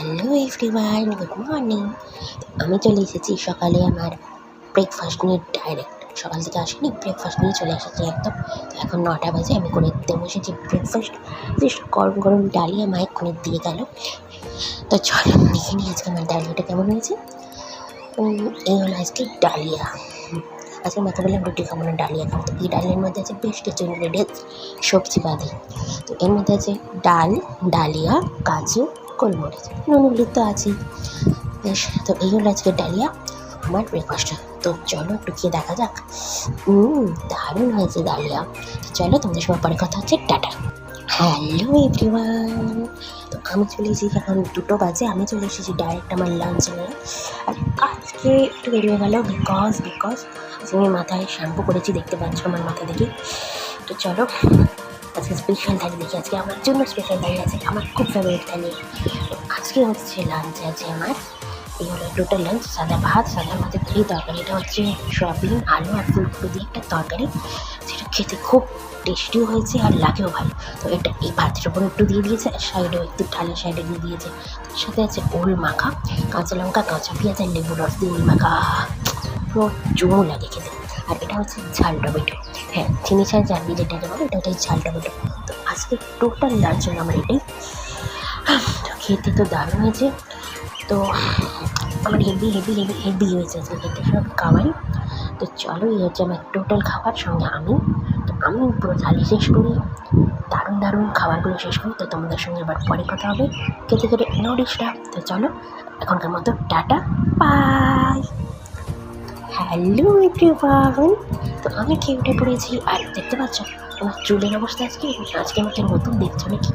Hello everyone, good morning. আমি চলে এসেছি সকালে আমার ব্রেকফাস্ট নিয়ে ডাইরেক্ট। সকাল থেকে আসিনি, ব্রেকফাস্ট নিয়ে চলে এসেছি একদম। তো এখন 9টা বাজে, আমি করে দিতে বসেছি ব্রেকফাস্ট। বেশ গরম গরম ডালিয়া মা এক্ষুনি দিয়ে গেল। তো চলো দেখে নিই আজকে আমার ডালিয়াটা কেমন হয়েছে। এই হলো আজকে ডালিয়া। আজকে মাকে বললাম রুটি খাবো না, ডালিয়া খাবো। তো এই ডালিয়ার মধ্যে আছে বেশ কিছু ইনগ্রেডিয়েন্টস, সবজি বাদে। তো এর মধ্যে আছে ডাল, ডালিয়া, কাজু, গোলমরিচ, নুন হলুদ তো আছেই। বেশ, তো এই হলো আজকে ডালিয়া আমার ব্রেকফাস্ট। তো চলো একটু খেয়ে দেখা যাক। দারুণ হয়েছে ডালিয়া। তো চলো তোমাদের সবার পরে কথা হচ্ছে, টাটা। হ্যালো এভরিওয়ান, তো আমি চলে এসেছি, এখন 2টো বাজে। আমি চলে এসেছি ডাইরেক্ট আমার লাঞ্চ নিয়ে। আর আজকে একটু দেরি হয়ে গেল বিকজ আমি মাথায় শ্যাম্পু করেছি, দেখতে পাচ্ছ আমার মাথা দেখি। তো চলো আজকে স্পেশাল থালি দেখি। আজকে আমার জন্য স্পেশাল থালি আছে, আমার খুব ফেভারিট থালি। তো আজকে হচ্ছে লাঞ্চে আছে আমার, এই হলো টোটাল লাঞ্চ। সাদা ভাত, সাদা ভাতের এই তরকারি, এটা হচ্ছে সয়াবিন, আলু আর ফুলকপি দিয়ে একটা তরকারি, যেটা খেতে খুব টেস্টিও হয়েছে আর লাগেও ভালো। তো এটা এই ভাতের ওপরে একটু দিয়ে দিয়েছে, আর সাইডেও একটু থালের সাইডে দিয়ে দিয়েছে। তার সাথে আছে ওল মাখা, কাঁচা লঙ্কা, কাঁচা পেঁয়াজ আর লেবু রস দিয়ে ওল মাখা, প্রচুর লাগে খেতে। আর এটা হচ্ছে ঝাল টমেটো, হ্যাঁ চিনি ছাড় জানবি যেটাকে বলে, এটা হচ্ছে ঝাল টমেটো। তো আজকে টোটাল লাঞ্চ হলো আমার এটাই। তো খেতে তো দারুণ হয়েছে। তো আমার হেভি হয়েছে আজকে খেতে সব খাওয়াই। তো চলো এই হচ্ছে আমার টোটাল খাবার, সঙ্গে তো আমি পুরো থালি শেষ করি, দারুণ খাবারগুলো শেষ করি। তো তোমাদের সঙ্গে আবার পরে কথা হবে খেতে নো ডিস্টার্ব। তো চলো এখনকার মতো টাটা, বাই। হ্যালো এভরিওয়ান, তো আমি খেয়ে উঠে পড়েছি। আর দেখতে পাচ্ছ আমার চুলের অবস্থা আজকে আমাকে নতুন দেখছো নাকি,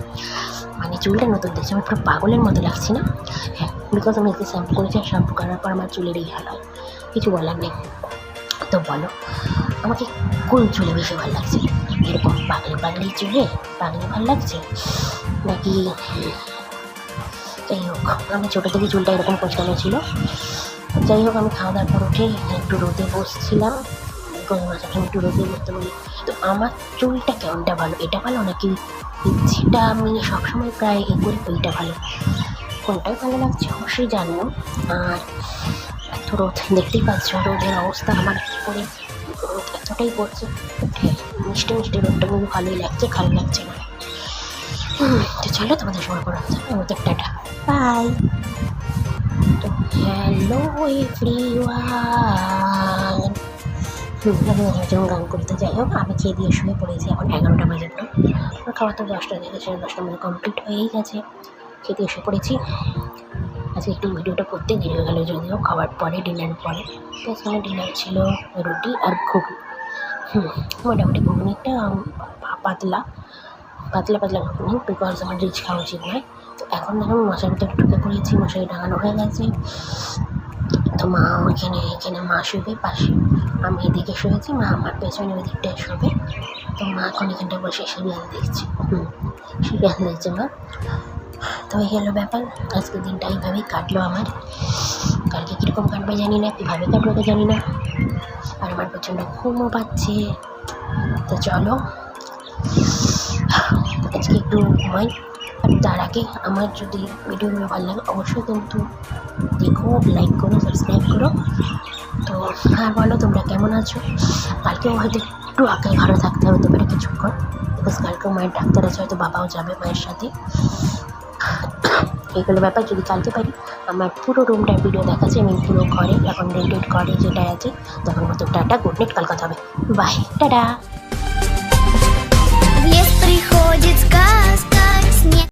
মানে চুলটা নতুন দেখছি, আমি পুরো পাগলের মতো লাগছি না? হ্যাঁ, বিকজ আমি এতে শ্যাম্পু করেছি, আর শ্যাম্পু করার পর আমার চুলের এই হাল হয়, কিছু বলার নেই। তো বলো আমাকে কোন চুলে বেশি ভালো লাগছে? এরকম পাগলি চুলে ভালো লাগছে, নাকি যাই হোক আমি ছোটো থেকে চুলটা এরকম কোঁচকানো ছিল। যাই হোক, আমি খাওয়া দাওয়ার পর উঠে একটু রোদে বসছিলাম, মাথাটা একটু রোদে বসতে বলি। তো আমার চুলটা কেমনটা ভালো, এটা ভালো নাকি যেটা আমি সবসময় প্রায় করি ওইটা ভালো? কোনটাই ভালো লাগছে অবশ্যই জানলাম। আর এত রোদ দেখতেই পাচ্ছ, রোদের অবস্থা আমার করে রোদ এতটাই পড়ছে, মিষ্টি রোদটা কিন্তু ভালোই লাগছে, খারাপ লাগছে না। তো চলো তোমাদের সময় পড়া হচ্ছে, আমাদের টাটা, বাই। তো হ্যালো এভরিওয়ান, আমি একজন গান করতে, যাই হোক আমি খেয়ে দিয়ে শুয়ে পড়েছি। এখন 11টা বাজে, আমার খাওয়া তো 10টা থেকে 10টার মধ্যে কমপ্লিট হয়েই গেছে। খেয়ে দিয়ে শুয়ে পড়েছি। আজকে একটু ভিডিওটা করতে দেরি হয়ে গেলো, যদিও খাওয়ার পরে, ডিনার পরে। তো আমার ডিনার ছিল রুটি আর ঘুগনি। মোটামুটি ঘুগনিটা পাতলা ঘুগনি, বিকজ আমার রিচ খাওয়া উচিত নয়। তো এখন দেখুন মশার ভিতরে ঢুকে পড়েছি, মশারি টাঙানো হয়ে গেছে। তো মা এখানে মা শুবে পাশে, আমি এদিকে শুয়েছি, মা আমার পেছনে ওদিকটায় শুবে। তো মা এখন এখানটায় বসে সিরিয়াল দেখছে, মা। তো এই গেলো ব্যাপার, আজকের দিনটা এইভাবেই কাটলো আমার। কালকে কীরকম কাটবে জানি না, কীভাবে কাটবে জানি না। আর আমার প্রচণ্ড ঘুমও পাচ্ছে। তো চলো আজকে একটু ঘুমাই। আর তার আগে আমার যদি ভিডিওগুলো ভালো লাগে অবশ্যই কিন্তু দেখো, লাইক করো, সাবস্ক্রাইব করো। তো আর বলো তোমরা কেমন আছো? কালকেও হয়তো একটু আগে ঘরে থাকতে হতে পারে কিছুক্ষণ, বিকজ কালকেও মায়ের ডাক্তার আছে, হয়তো বাবাও যাবে মায়ের সাথে। এইগুলো ব্যাপার, যদি কালকে পারি আমার পুরো রুমটার ভিডিও দেখাচ্ছি, আমি পুরো ঘরে এখন রেন্টেড ঘরে যেটা আছে। তখন মতো টাটা, গুড নাইট, কাল কথা হবে, বাই, টাটা। Приходит сказка.